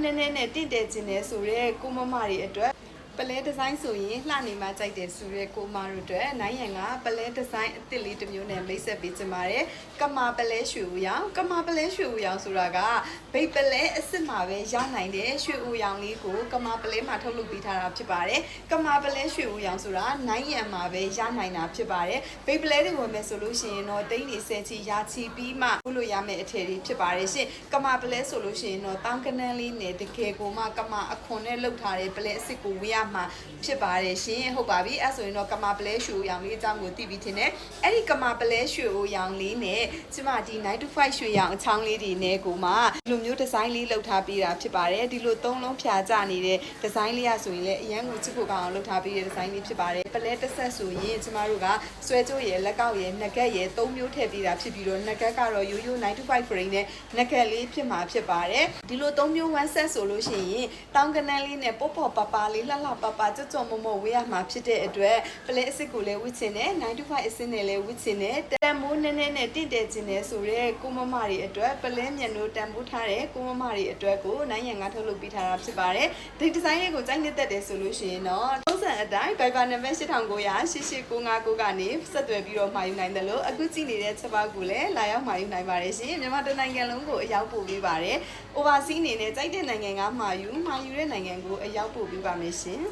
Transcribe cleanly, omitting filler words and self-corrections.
နည်းနည်းနဲ့တင့်တယ်ခြင်းနဲ့ဆိုရဲကိုမမတွေအတွက်ပလဲဒီဇိုင်းဆိုရင်လှနေမှကြိုက်တယ်ဆိုရဲကိုမတို့အတွက်နိုင်ရန်ကပလဲဒီဇိုင်းအသစ်လေးတစ်မျိုးနဲ့မိတ်ဆက်ပေးချင်ပါတယ်ကမာပလဲရွှေဦးရောင်ကမာပလဲရွှေဦးရောင်ဆိုတာကဘိတ်ပလဲအစ်စ်မှာပဲရနိုင်တဲ့ရွှေဦးရောင်လေးကိုကမာပလဲမှာထုတ်လုပ်ပေးထားတာဖြစ်ပါတယ်ကမာပလဲရွှေဦးရောင်ဆိုတာနိုင်ရန်မှာပဲရနိုင်တာဖြစ်ပါတယ်ဘိတ်ပလဲတွေဝင်မယ်ဆိုလို့ရှိရင်တော့တိန်းနေဆဲချီရာချီပြီးမှလုပ်လို့ရမယ့်အထည်တွေဖြစ်ပါတယ်ရှင်ကမာပလဲဆိုလို့ရှိရင်တော့တောင်းကနန်းလေးနဲ့တကယ်ကိုမှကမာအခွန်နဲ့လုပ်ထားတဲ့ပလဲအစ်စ်ကိုဝေးရမှာဖြစ်ပါတယ်ရှင်ဟုတ်ပါပြီအဲ့ဆိုရင်တော့ကမာပလဲရွှေဦးရောင်လေးအကြောင်းကိုသိပြီးထင်တယ်အဲ့ဒီကမာပလဲရွှေဦးရောင်လေးနဲ့ကျမဒီ9 to 5ရွှေရောင်အချောင်းလေးတွေနဲ့ကိုမှဒီလိုမျိုးဒီဇိုင်းလေးလုပ်ထားပေးတာဖြစ်ပါတယ်ဒီလိုသုံးလုံးဖြာကျနေတဲ့ဒီဇိုင်းလေးရဆိုရင်လည်းအရန်ကိုချစ်ဖို့ကောင်းအောင်လုပ်ထားပေးတဲ့ဒီဇိုင်းလေးဖြစ်ပါတယ်ပလဲတစ်ဆက်ဆိုရင်ကျမတို့ကဆွဲကြိုးရယ်လက်ကောက်ရယ်နှက်ကက်ရယ်၃မျိုးထည့်ပေးတာဖြစ်ပြီးတော့နှက်ကက်ကတော့ရိုးရိုး9 to 5 frame နဲ့နှက်ကက်လေးဖြစ်မှာဖြစ်ပါတယ်ဒီလို၃မျိုး one set ဆိုလို့ရှိရင်တောင်းကနန်းလေးနဲ့ပေါ့ပေါ့ပါပါလေးလှလှပါပါကြွကြွမမောဝေးရမှာဖြစ်တဲ့အတွက်ပလဲအစ်စ်ကိုလည်းဝစ်ချင်တယ်9 to 5အစ်စ်နဲ့လည်းဝစ်ချင်တယ်တန်မိုးနည်းနည်းနဲ့တင့်တယ်ခြင်းနဲ့ဆိုရဲကိုမမတွေအတွက်ပလဲမြန်တို့တန်ဖိုးထားတဲ့ကိုမမတွေအတွက်ကိုနိုင်ရန်ကထုတ်လုပ်ပေးထားတာဖြစ်ပါတယ်ဒီဒီဇိုင်းလေးကိုကြိုက်နှစ်သက်တယ်ဆိုလို့ရှိရင်တော့ထုံးစံအတိုင်း Viber နံပါတ်89008899ကနေဆက်သွယ်ပြီးတော့မှာယူနိုင်တယ်လို့အခုကြည့်နေတဲ့ချက်ပေါက်ကိုလည်းလာရောက်မှာယူနိုင်ပါတယ်ရှင်မြန်မာတိုင်းနိုင်ငံလုံးကိုအရောက်ပို့ပေးပါတယ် overseas အနေနဲ့ကြိုက်တဲ့နိုင်ငံကမှာယူတဲ့နိုင်ငံကိုအရောက်ပို့ပေးပါမယ်ရှင်